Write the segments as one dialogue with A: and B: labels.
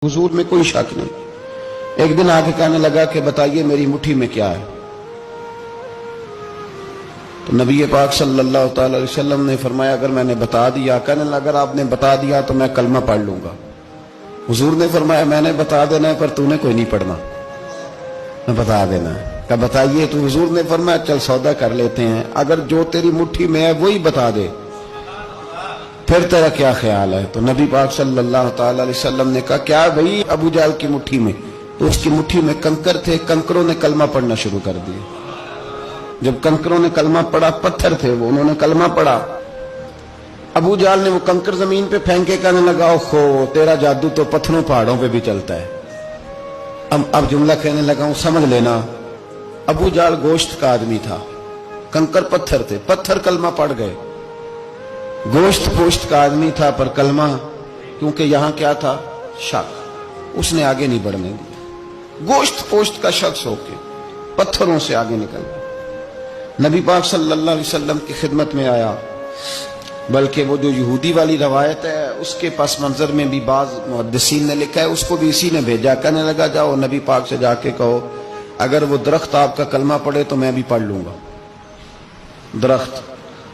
A: हुजूर में कोई शक नहीं। एक दिन आके कहने लगा कि बताइए मेरी मुट्ठी में क्या है। तो नबी पाक सल्लल्लाहु अलैहि वसल्लम ने फरमाया अगर मैंने बता दिया, कहने लगा अगर आपने बता दिया तो मैं कलमा पढ़ लूंगा। हुजूर ने फरमाया मैंने बता देना है पर तूने कोई नहीं पढ़ना, मैं बता देना है। कहा बताइए। तो हुजूर ने फरमाया चल सौदा कर लेते हैं, अगर जो तेरी मुट्ठी में है वही बता दे फिर तेरा क्या ख्याल है। तो नबी पाक सल्लल्लाहु अलैहि वसल्लम ने कहा क्या भाई अबू जहल की मुट्ठी में? तो उसकी मुट्ठी में कंकर थे, कंकरों ने कलमा पढ़ना शुरू कर दिया। जब कंकरों ने कलमा पढ़ा, पत्थर थे वो, उन्होंने कलमा पढ़ा। अबू जहल ने वो कंकर जमीन पे फेंके, कहने लगा ओहो तेरा जादू तो पत्थरों पहाड़ों पे भी चलता है। अब जुमला कहने लगा हूं समझ लेना। अबू जहल गोश्त का आदमी था, कंकर पत्थर थे, पत्थर कलमा पढ़ गए। गोश्त पोश्त का आदमी था पर कलमा, क्योंकि यहां क्या था शक, उसने आगे नहीं बढ़ने दिया। गोश्त पोश्त का शख्स होके पत्थरों से आगे निकल गया। नबी पाक सल्लल्लाहु अलैहि वसल्लम की खिदमत में आया। बल्कि वो जो यहूदी वाली रवायत है उसके पस मंजर में भी बाज मुहद्दिसीन ने लिखा है, उसको भी इसी ने भेजा। कहने लगा जाओ नबी पाक से जाके कहो अगर वो दरख्त आपका कलमा पढ़े तो मैं भी पढ़ लूंगा। दरख्त,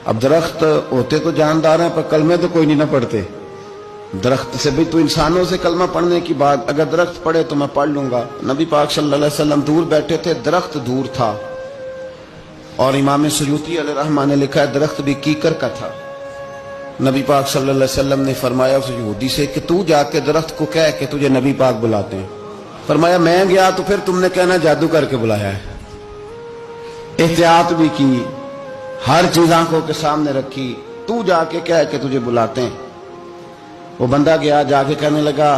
A: अब दरख्त होते तो जानदार हैं पर कलमे तो कोई नहीं ना पढ़ते। दरख्त से भी तो इंसानों से कलमा पढ़ने की बात, अगर दरख्त पढ़े तो मैं पढ़ लूंगा। नबी पाक सल्लल्लाहु अलैहि वसल्लम दूर बैठे थे, दरख्त दूर था। और इमाम सुयूती अलैहिर्रहमा ने लिखा है दरख्त भी कीकर का था। नबी पाक सल्लल्लाहु अलैहि वसल्लम ने फरमाया उस यहूदी से कि तू जाके दरख्त को कह कि तुझे नबी पाक बुलाते हैं। फरमाया मैं गया तो फिर तुमने कहना जादू करके बुलाया है। एहतियात भी की, हर चीज आंखों के सामने रखी, तू जाके कह के तुझे बुलाते हैं। वो बंदा गया, जाके कहने लगा,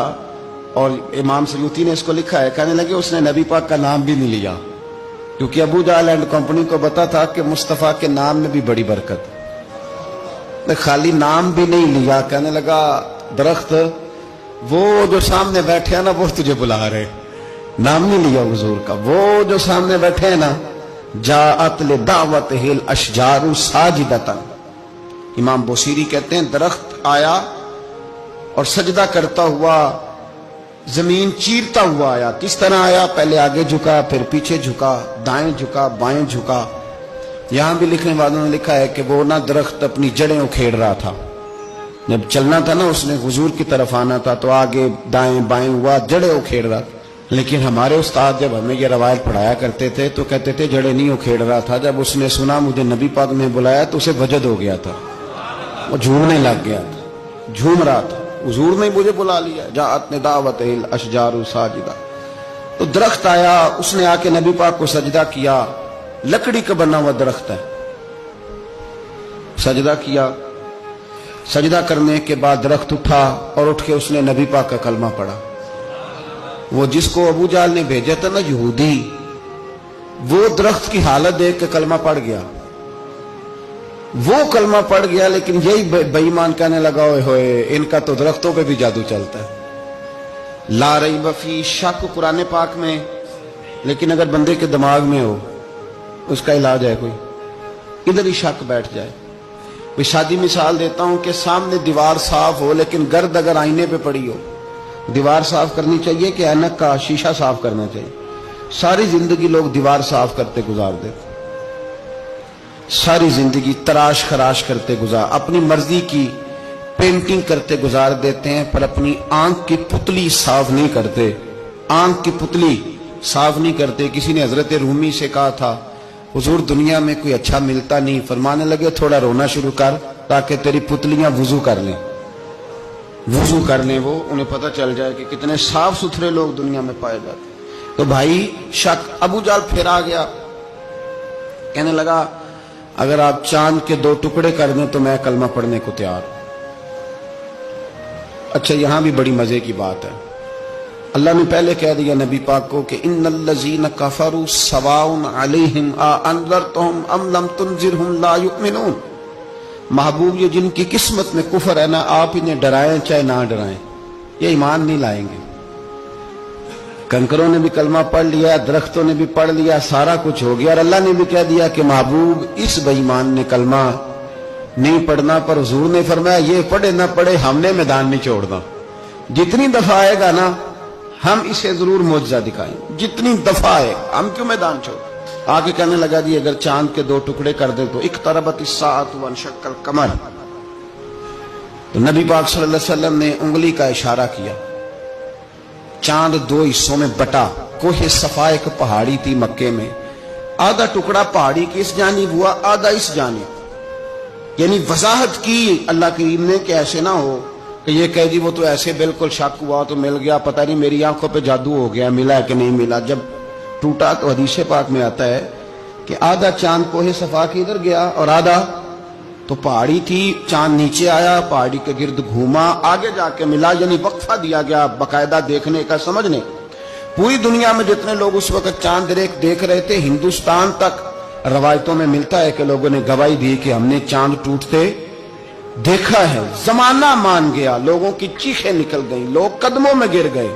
A: और इमाम सयूती ने इसको लिखा है, कहने लगे उसने नबी पाक का नाम भी नहीं लिया, क्योंकि अबू जहल एंड कंपनी को पता था कि मुस्तफा के नाम में भी बड़ी बरकत। खाली नाम भी नहीं लिया, कहने लगा दरख्त वो जो सामने बैठे हैं ना वो तुझे बुला रहे, नाम नहीं लिया हुजूर का। वो जो सामने बैठे हैं ना, जाअत ले दावत हिल अशजारु साजिदतन। इमाम बोसीरी कहते हैं दरख्त आया और सजदा करता हुआ, जमीन चीरता हुआ आया। किस तरह आया? पहले आगे झुका, फिर पीछे झुका, दाएं झुका, बाएं झुका। यहां भी लिखने वालों ने लिखा है कि वो ना दरख्त अपनी जड़ें उखेड़ रहा था। जब चलना था ना उसने हुजूर की तरफ आना था तो आगे दाएं बाएं हुआ, जड़ें उखेड़ रहा। लेकिन हमारे उस्ताद जब हमें ये रवायत पढ़ाया करते थे तो कहते थे जड़ें नहीं उखेड़ रहा था। जब उसने सुना मुझे नबी पाक ने बुलाया तो उसे वजद हो गया था, वो झूमने लग गया था, झूम रहा था। हुजूर ने मुझे बुला लिया, जाअत ने दावत हिल अशजारु साजिदा। तो दरख्त आया, उसने आके नबी पाक को सजदा किया। लकड़ी का बना हुआ दरख्त है, सजदा किया। सजदा करने के बाद दरख्त उठा और उठ के उसने नबी पाक का कलमा पढ़ा। वो जिसको अबू जहल ने भेजा था ना यहूदी, वो दरख्त की हालत देख के कलमा पढ़ गया। वो कलमा पढ़ गया, लेकिन यही बेईमान कहने लगा ओए होए इनका तो दरख्तों पे भी जादू चलता है। ला रैब फी, शक कुरान पाक में, लेकिन अगर बंदे के दिमाग में हो उसका इलाज है कोई, इधर ही शक बैठ जाए। कोई शादी मिसाल देता हूं कि सामने दीवार साफ हो लेकिन गर्द अगर आईने पे पड़ी हो, दीवार साफ करनी चाहिए कि ऐनक का शीशा साफ करना चाहिए? सारी जिंदगी लोग दीवार साफ करते गुजार देते, सारी जिंदगी तराश खराश करते गुजार, अपनी मर्जी की पेंटिंग करते गुजार देते हैं, पर अपनी आंख की पुतली साफ नहीं करते। आंख की पुतली साफ नहीं करते। किसी ने हजरत रूमी से कहा था हुजूर दुनिया में कोई अच्छा मिलता नहीं, फरमाने लगे थोड़ा रोना शुरू कर ताकि तेरी पुतलियां वुजू कर लें, वुजू कर लें। वो उन्हें पता चल जाए कि कितने साफ सुथरे लोग दुनिया में पाए जाते। तो भाई शक, अबू जहल फिर आ गया, कहने लगा अगर आप चांद के 2 टुकड़े कर दें तो मैं कलमा पढ़ने को तैयार हूं। अच्छा यहां भी बड़ी मजे की बात है, अल्लाह ने पहले कह दिया नबी पाक को कि इन्नल्लज़ीना कफरू सवाउन अलैहिम आ अनज़रतहुम अम लम तुनज़िरहुम ला युमिनून। महबूब ये जिनकी किस्मत में कुफर है ना, आप इन्हें डराएं चाहे ना डराएं, ये ईमान नहीं लाएंगे। कंकरों ने भी कलमा पढ़ लिया, दरख्तों ने भी पढ़ लिया, सारा कुछ हो गया, और अल्लाह ने भी कह दिया कि महबूब इस बेईमान ने कलमा नहीं पढ़ना। पर हुजूर ने फरमाया ये पढ़े ना पढ़े हमने मैदान नहीं छोड़ना। जितनी दफा आएगा ना ہم اسے ضرور معجزہ دکھائیں جتنی دفعہ ہے. ہم کیوں میدان چھوڑ. آگے کہنے لگا جی اگر چاند کے 2 ٹکڑے کر دیں تو اقتربت الساعۃ وانشق القمر. تو نبی پاک صلی اللہ علیہ وسلم نے انگلی کا اشارہ کیا. چاند 2 حصوں میں بٹا. کوہ صفا ایک پہاڑی تھی مکے میں, آدھا ٹکڑا پہاڑی کی اس جانب ہوا, آدھا اس جانب. یعنی وضاحت کی اللہ کریم نے کہ ایسے نہ ہو کہ یہ کہہ جی وہ تو ایسے بالکل شک ہوا تو مل گیا, پتہ نہیں میری آنکھوں پہ جادو ہو گیا, ملا ہے کہ نہیں ملا. جب ٹوٹا تو حدیث پاک میں آتا ہے کہ آدھا چاند کوہ صفا کے ادھر گیا اور آدھا تو پہاڑی تھی, چاند نیچے آیا, پہاڑی کے گرد گھوما, آگے جا کے ملا. یعنی وقفہ دیا گیا باقاعدہ دیکھنے کا, سمجھنے. پوری دنیا میں جتنے لوگ اس وقت چاند دیکھ رہے تھے, ہندوستان تک روایتوں میں ملتا ہے کہ لوگوں نے گواہی دی کہ ہم نے چاند ٹوٹتے دیکھا ہے. زمانہ مان گیا, لوگوں کی چیخیں نکل گئیں, لوگ قدموں میں گر گئے.